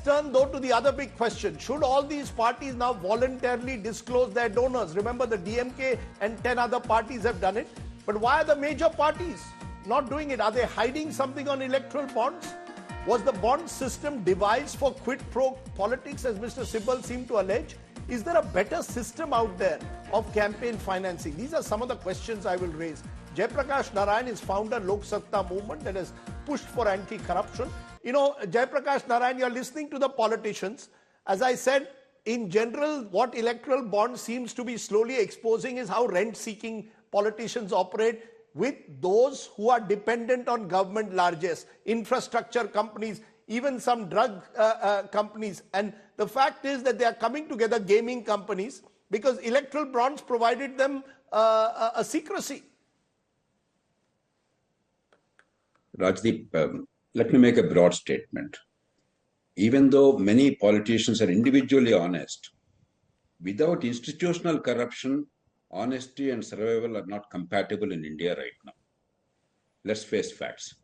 turn though to the other big question. Should all these parties now voluntarily disclose their donors? Remember, the DMK and 10 other parties have done it. But why are the major parties not doing it? Are they hiding something on electoral bonds? Was the bond system devised for quid pro politics, as Mr. Sibal seemed to allege? Is there a better system out there of campaign financing? These are some of the questions I will raise. Jayaprakash Narayan is founder Lok Satta movement that has pushed for anti-corruption. You know, Jayaprakash Narayan, you're listening to the politicians. As I said, in general, what electoral bond seems to be slowly exposing is how rent-seeking politicians operate with those who are dependent on government largesse, infrastructure companies, even some drug companies. And the fact is that they are coming together, gaming companies, because electoral bonds provided them a secrecy. Rajdeep, let me make a broad statement. Even though many politicians are individually honest, without institutional corruption, honesty and survival are not compatible in India right now. Let's face facts.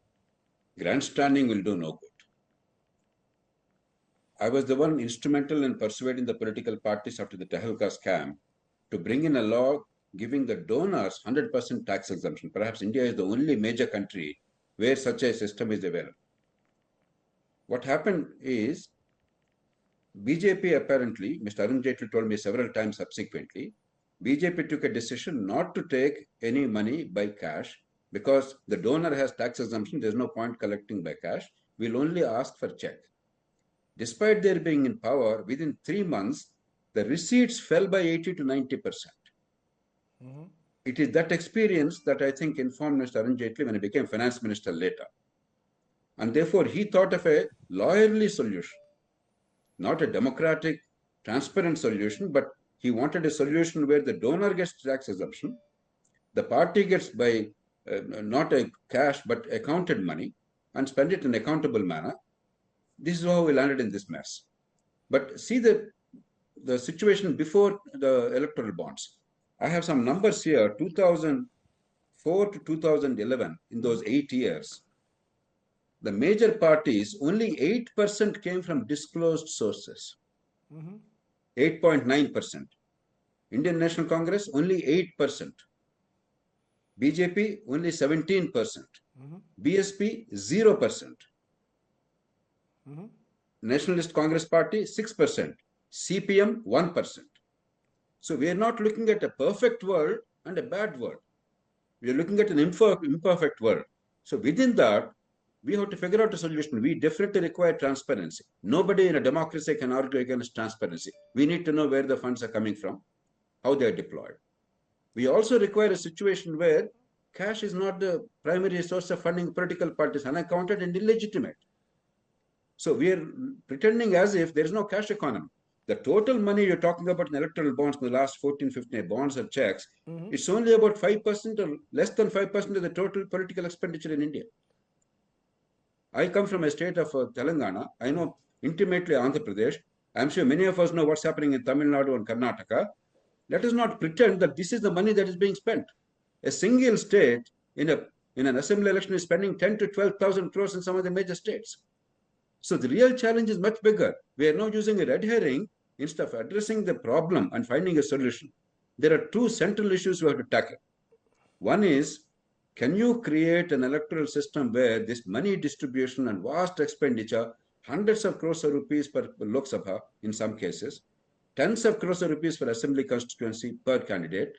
Grandstanding will do no good. I was the one instrumental in persuading the political parties after the Tehelka scam to bring in a law giving the donors 100% tax exemption. Perhaps India is the only major country where such a system is available. What happened is, BJP apparently, Mr. Arun Jaitley told me several times subsequently, BJP took a decision not to take any money by cash because the donor has tax exemption. There's no point collecting by cash. We'll only ask for check. Despite their being in power, within 3 months, the receipts fell by 80 to 90%. It is that experience that I think informed Mr. Arun Jaitley when he became finance minister later. And therefore, he thought of a lawyerly solution, not a democratic, transparent solution, but he wanted a solution where the donor gets tax exemption, the party gets by not a cash, but accounted money, and spend it in an accountable manner. This is how we landed in this mess. But see the situation before the electoral bonds. I have some numbers here, 2004 to 2011, in those 8 years. The major parties, only 8% came from disclosed sources. 8.9%. Indian National Congress, only 8%. BJP, only 17%. BSP, 0%. Nationalist Congress Party, 6%. CPM, 1%. So we are not looking at a perfect world and a bad world. We are looking at an imperfect world. So within that, we have to figure out a solution. We definitely require transparency. Nobody in a democracy can argue against transparency. We need to know where the funds are coming from, how they are deployed. We also require a situation where cash is not the primary source of funding political parties, unaccounted and illegitimate. So we are pretending as if there is no cash economy. The total money you're talking about in electoral bonds in the last 14, 15 bonds or checks, it's only about 5% or less than 5% of the total political expenditure in India. I come from a state of Telangana. I know intimately Andhra Pradesh. I'm sure many of us know what's happening in Tamil Nadu and Karnataka. Let us not pretend that this is the money that is being spent. A single state in an assembly election is spending 10 to 12,000 crores in some of the major states. So the real challenge is much bigger. We are now using a red herring instead of addressing the problem and finding a solution. There are two central issues we have to tackle. One is, can you create an electoral system where this money distribution and vast expenditure, hundreds of crores of rupees per Lok Sabha in some cases, tens of crores of rupees for assembly constituency per candidate,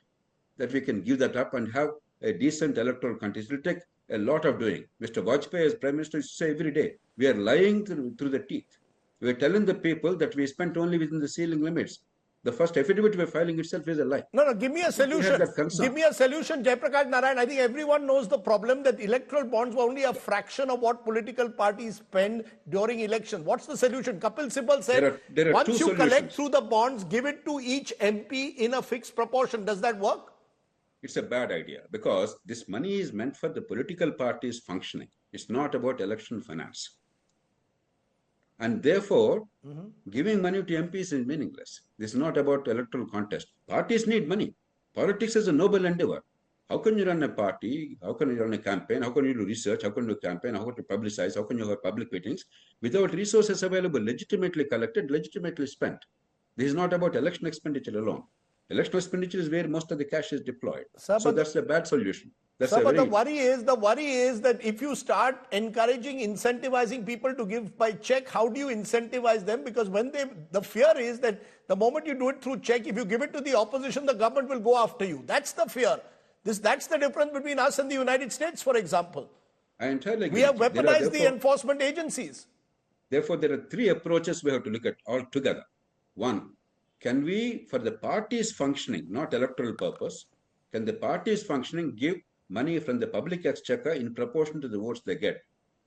that we can give that up and have a decent electoral contest. It will take a lot of doing. Mr. Vajpayee, as Prime Minister, used to say every day, we are lying through the teeth. We are telling the people that we spent only within the ceiling limits. The first affidavit we're filing itself is a lie. No, give me a solution. Give me a solution, Jayaprakash Narayan. I think everyone knows the problem that electoral bonds were only a fraction of what political parties spend during elections. What's the solution? Kapil Sibal said, there are once you solutions. collect through the bonds, give it to each MP in a fixed proportion. Does that work? It's a bad idea because this money is meant for the political parties functioning. It's not about election finance. And therefore, giving money to MPs is meaningless. This is not about electoral contest. Parties need money. Politics is a noble endeavor. How can you run a party? How can you run a campaign? How can you do research? How can you do campaign? How can you publicize? How can you have public meetings without resources available, legitimately collected, legitimately spent? This is not about election expenditure alone. Election expenditure is where most of the cash is deployed. Sir, So but that's a bad solution. That's Sir, a but the very worry is that if you start encouraging, incentivizing people to give by check, how do you incentivize them? Because the fear is that the moment you do it through check, if you give it to the opposition, the government will go after you. That's the fear. That's the difference between us and the United States, for example. I entirely agree. We have with you. weaponized the enforcement agencies. Therefore, there are three approaches we have to look at altogether. One, can we, for the party's functioning, not electoral purpose, can the party's functioning give money from the public exchequer in proportion to the votes they get?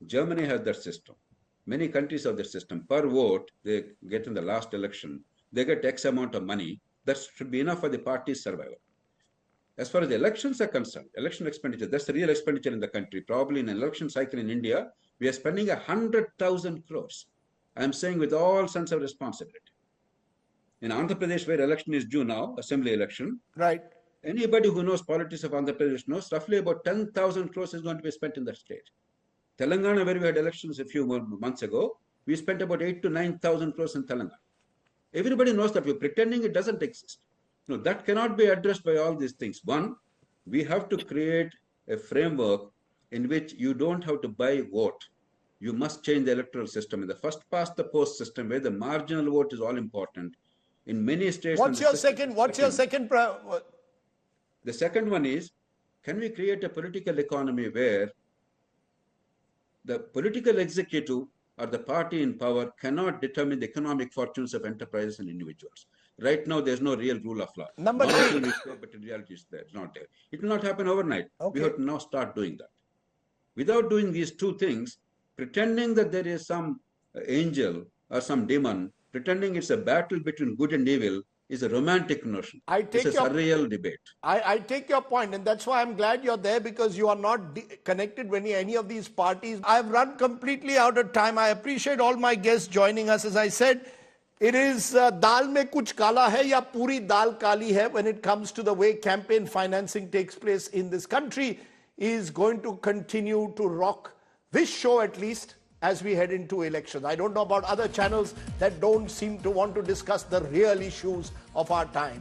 Germany has that system. Many countries have that system. Per vote they get in the last election, they get X amount of money. That should be enough for the party's survival. As far as the elections are concerned, election expenditure, that's the real expenditure in the country. Probably in an election cycle in India, we are spending 100,000 crores. I am saying with all sense of responsibility. In Andhra Pradesh, where election is due now, assembly election, right? Anybody who knows politics of Andhra Pradesh knows roughly about 10,000 crores is going to be spent in that state. Telangana, where we had elections a few months ago, we spent about 8 to 9,000 crores in Telangana. Everybody knows that we're pretending it doesn't exist. No, that cannot be addressed by all these things. One, we have to create a framework in which you don't have to buy vote. You must change the electoral system. In the first past the post system, where the marginal vote is all important, in many states. What's your second? The second one is, can we create a political economy where the political executive or the party in power cannot determine the economic fortunes of enterprises and individuals? Right now, there's no real rule of law. Number three. But in reality, it's not there. It will not happen overnight. Okay. We have to now start doing that. Without doing these two things, pretending that there is some angel or some demon, pretending it's a battle between good and evil, is a romantic notion. It's a surreal debate. I take your point, and that's why I'm glad you're there, because you are not connected with any of these parties. I've run completely out of time. I appreciate all my guests joining us. As I said, it is dal mein kuch kala hai ya puri dal kali hai when it comes to the way campaign financing takes place in this country is going to continue to rock this show, at least, as we head into elections. I don't know about other channels that don't seem to want to discuss the real issues of our time.